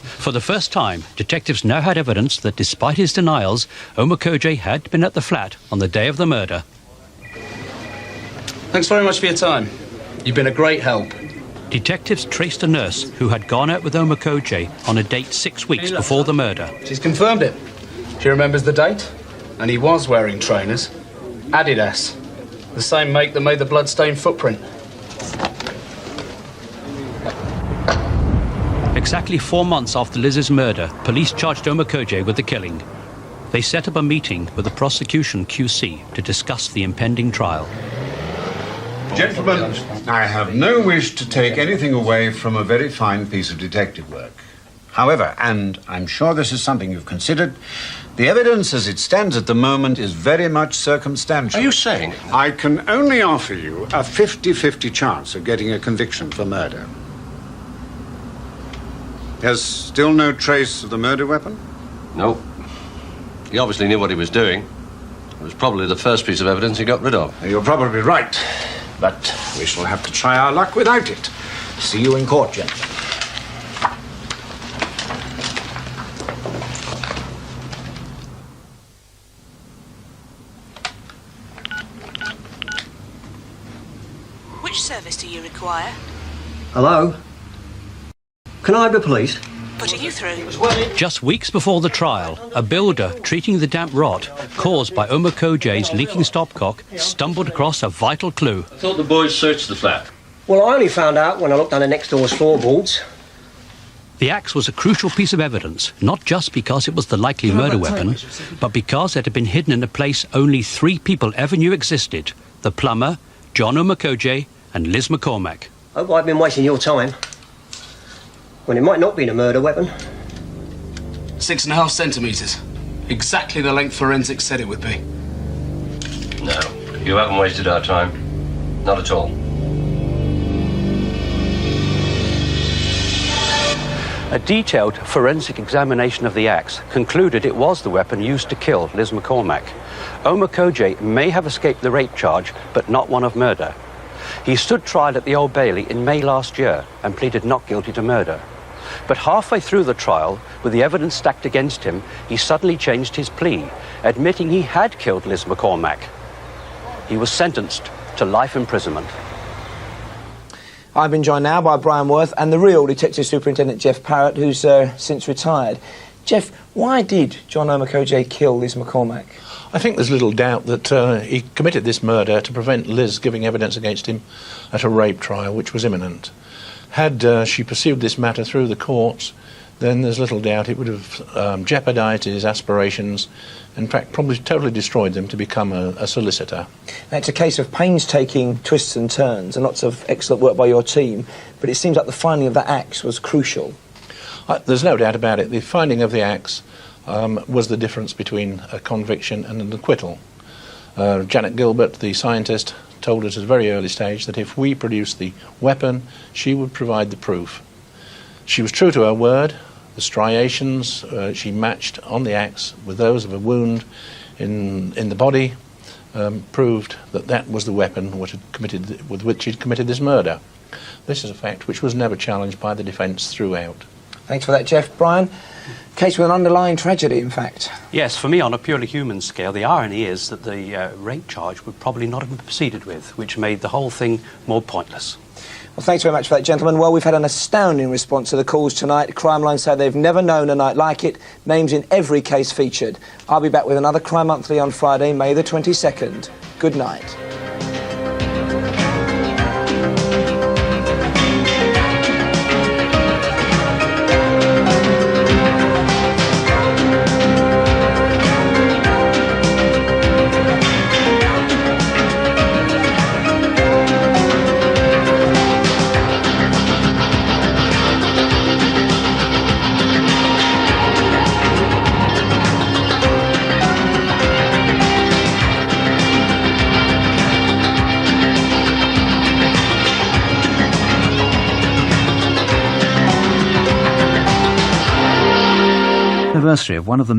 For the first time, detectives now had evidence that despite his denials, Omokoje had been at the flat on the day of the murder. Thanks very much for your time. You've been a great help. Detectives traced a nurse who had gone out with Omokoje on a date 6 weeks before the murder. She's confirmed it. She remembers the date, and he was wearing trainers. Adidas. The same make that made the bloodstained footprint. Exactly 4 months after Liz's murder, police charged Omokoje with the killing. They set up a meeting with the prosecution QC to discuss the impending trial. Gentlemen, I have no wish to take anything away from a very fine piece of detective work. However, and I'm sure this is something you've considered, the evidence as it stands at the moment is very much circumstantial. Are you saying? I can only offer you a 50-50 chance of getting a conviction for murder. There's still no trace of the murder weapon? No. He obviously knew what he was doing. It was probably the first piece of evidence he got rid of. You're probably right, but we shall have to try our luck without it. See you in court, gentlemen. Which service do you require? Hello? Can I be police? Putting you through. Just weeks before the trial, a builder treating the damp rot caused by Omokoje's leaking stopcock stumbled across a vital clue. I thought the boys searched the flat. Well, I only found out when I looked under next door's floorboards. The axe was a crucial piece of evidence, not just because it was the likely murder weapon, but because it had been hidden in a place only 3 people ever knew existed: the plumber, John Omokoje, and Liz McCormack. Hope I've been wasting your time. When it might not be a murder weapon. 6.5 centimetres. Exactly the length forensics said it would be. No, you haven't wasted our time. Not at all. A detailed forensic examination of the axe concluded it was the weapon used to kill Liz McCormack. Omokoje may have escaped the rape charge, but not one of murder. He stood trial at the Old Bailey in May last year and pleaded not guilty to murder. But halfway through the trial, with the evidence stacked against him, he suddenly changed his plea, admitting he had killed Liz McCormack. He was sentenced to life imprisonment. I've been joined now by Brian Worth and the real Detective Superintendent Jeff Parrott, who's since retired. Jeff, why did John Omokoje kill Liz McCormack? I think there's little doubt that he committed this murder to prevent Liz giving evidence against him at a rape trial, which was imminent. Had she pursued this matter through the courts, then there's little doubt it would have jeopardised his aspirations, in fact probably totally destroyed them to become a solicitor. Now, it's a case of painstaking twists and turns and lots of excellent work by your team, but it seems like the finding of that axe was crucial. There's no doubt about it. The finding of the axe was the difference between a conviction and an acquittal. Janet Gilbert, the scientist, told us at a very early stage that if we produced the weapon, she would provide the proof. She was true to her word. The striations she matched on the axe with those of a wound in the body proved that that was the weapon with which he'd committed this murder. This is a fact which was never challenged by the defence throughout. Thanks for that, Jeff. Brian, case with an underlying tragedy, in fact. Yes, for me, on a purely human scale, the irony is that the rape charge would probably not have been proceeded with, which made the whole thing more pointless. Well, thanks very much for that, gentlemen. Well, we've had an astounding response to the calls tonight. Crime Line say they've never known a night like it. Names in every case featured. I'll be back with another Crime Monthly on Friday, May the 22nd. Good night. anniversary of one of the